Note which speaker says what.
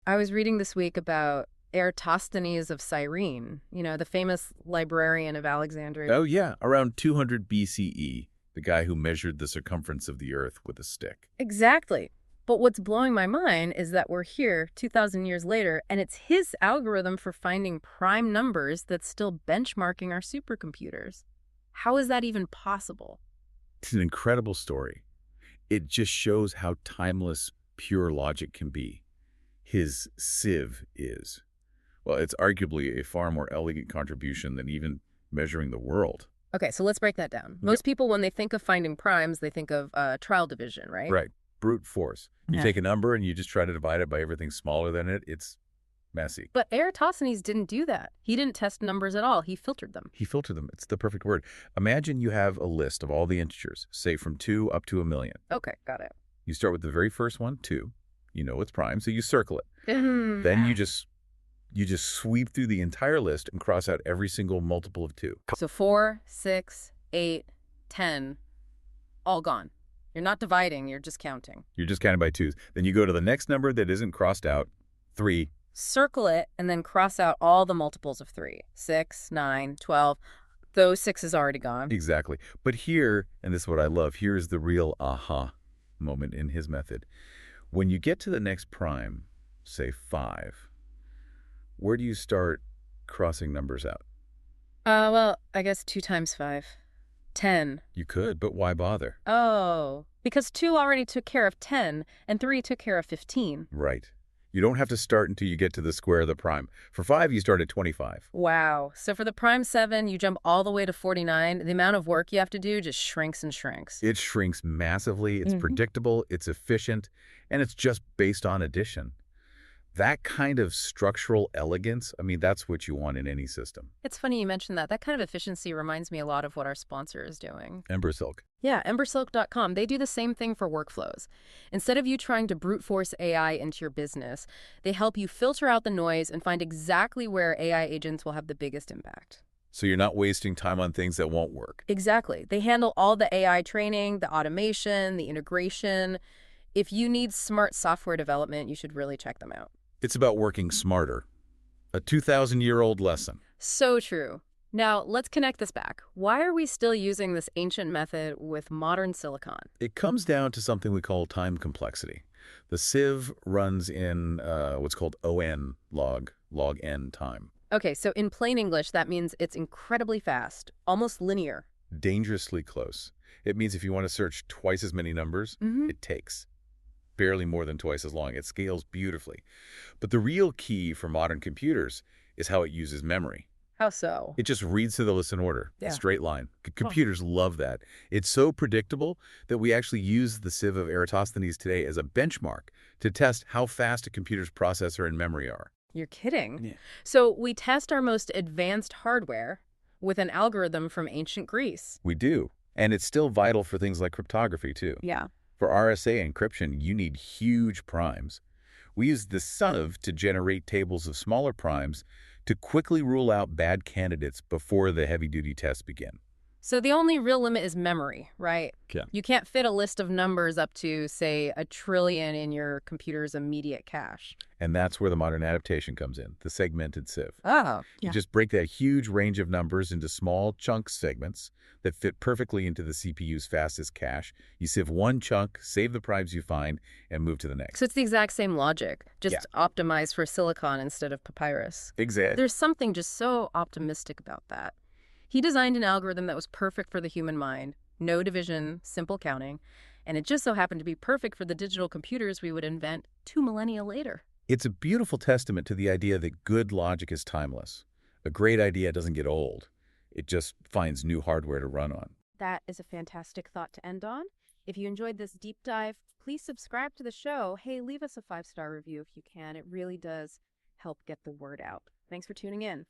Speaker 1: I was reading this week about Eratosthenes of Cyrene, the famous librarian of Alexandria.
Speaker 2: Oh, yeah, around 200 BCE, the guy who measured the circumference of the Earth with a stick.
Speaker 1: Exactly. But what's blowing my mind is that we're here 2,000 years later, and it's his algorithm for finding prime numbers that's still benchmarking our supercomputers. How is that even possible?
Speaker 2: It's an incredible story. It just shows how timeless pure logic can be. His sieve is. Well, it's arguably a far more elegant contribution than even measuring the world.
Speaker 1: Okay, so let's break that down. Most people, when they think of finding primes, they think of trial division, right?
Speaker 2: Right. Brute force. You
Speaker 1: Yeah.
Speaker 2: take a number and you just try to divide it by everything smaller than it. It's messy.
Speaker 1: But Eratosthenes didn't do that. He didn't test numbers at all. He filtered them.
Speaker 2: He filtered them. It's the perfect word. Imagine you have a list of all the integers, say from 2 up to 1,000,000.
Speaker 1: Okay, got it.
Speaker 2: You start with the very first one, 2. You know it's prime, so you circle it.
Speaker 1: Mhm.
Speaker 2: Then you just sweep through the entire list and cross out every single multiple of 2.
Speaker 1: So 4, 6, 8, 10, all gone. You're not dividing, you're just counting.
Speaker 2: You're just counting by 2s. Then you go to the next number that isn't crossed out, 3.
Speaker 1: Circle it and then cross out all the multiples of 3. 6, 9, 12. Those 6 is already gone.
Speaker 2: Exactly. But here, and this is what I love, here is the real aha moment in his method. When you get to the next prime, say 5, where do you start crossing numbers out?
Speaker 1: Well, I guess 2 times 5. 10.
Speaker 2: You could, but why bother?
Speaker 1: Oh, because 2 already took care of 10 and 3 took care of 15.
Speaker 2: Right. You don't have to start until you get to the square of the prime. For 5, you start at 25.
Speaker 1: Wow. So for the prime 7, you jump all the way to 49. The amount of work you have to do just shrinks and shrinks.
Speaker 2: It shrinks massively, it's predictable, it's efficient, and it's just based on addition. That kind of structural elegance, I mean, that's what you want in any system.
Speaker 1: It's funny you mentioned that. That kind of efficiency reminds me a lot of what our sponsor is doing.
Speaker 2: Embersilk.
Speaker 1: Yeah, embersilk.com. They do the same thing for workflows. Instead of you trying to brute force AI into your business, they help you filter out the noise and find exactly where AI agents will have the biggest impact.
Speaker 2: So you're not wasting time on things that won't work.
Speaker 1: Exactly. They handle all the AI training, the automation, the integration. If you need smart software development, you should really check them out.
Speaker 2: It's about working smarter. A 2,000-year-old lesson.
Speaker 1: So true. Now, let's connect this back. Why are we still using this ancient method with modern silicon?
Speaker 2: It comes down to something we call time complexity. The sieve runs in what's called ON log n time.
Speaker 1: Okay, so in plain English, that means it's incredibly fast, almost linear.
Speaker 2: Dangerously close. It means if you want to search twice as many numbers, it takes barely more than twice as long. It scales beautifully. But the real key for modern computers is how it uses memory.
Speaker 1: How so?
Speaker 2: It just reads through the list in order,
Speaker 1: Yeah.
Speaker 2: a straight line. Computers love that. It's so predictable that we actually use the sieve of Eratosthenes today as a benchmark to test how fast a computer's processor and memory are.
Speaker 1: You're kidding.
Speaker 2: Yeah.
Speaker 1: So we test our most advanced hardware with an algorithm from ancient Greece.
Speaker 2: We do. And it's still vital for things like cryptography, too.
Speaker 1: Yeah.
Speaker 2: For RSA encryption, you need huge primes. We use the sieve to generate tables of smaller primes to quickly rule out bad candidates before the heavy-duty tests begin.
Speaker 1: So the only real limit is memory, right?
Speaker 2: Yeah.
Speaker 1: You can't fit a list of numbers up to, say, 1,000,000,000,000 in your computer's immediate cache.
Speaker 2: And that's where the modern adaptation comes in, the segmented sieve.
Speaker 1: Oh,
Speaker 2: You just break that huge range of numbers into small chunk segments that fit perfectly into the CPU's fastest cache. You sieve one chunk, save the primes you find, and move to the next.
Speaker 1: So it's the exact same logic, just optimized for silicon instead of Papyrus.
Speaker 2: Exactly.
Speaker 1: There's something just so optimistic about that. He designed an algorithm that was perfect for the human mind, no division, simple counting, and it just so happened to be perfect for the digital computers we would invent 2 millennia later.
Speaker 2: It's a beautiful testament to the idea that good logic is timeless. A great idea doesn't get old. It just finds new hardware to run on.
Speaker 1: That is a fantastic thought to end on. If you enjoyed this deep dive, please subscribe to the show. Hey, leave us a 5-star review if you can. It really does help get the word out. Thanks for tuning in.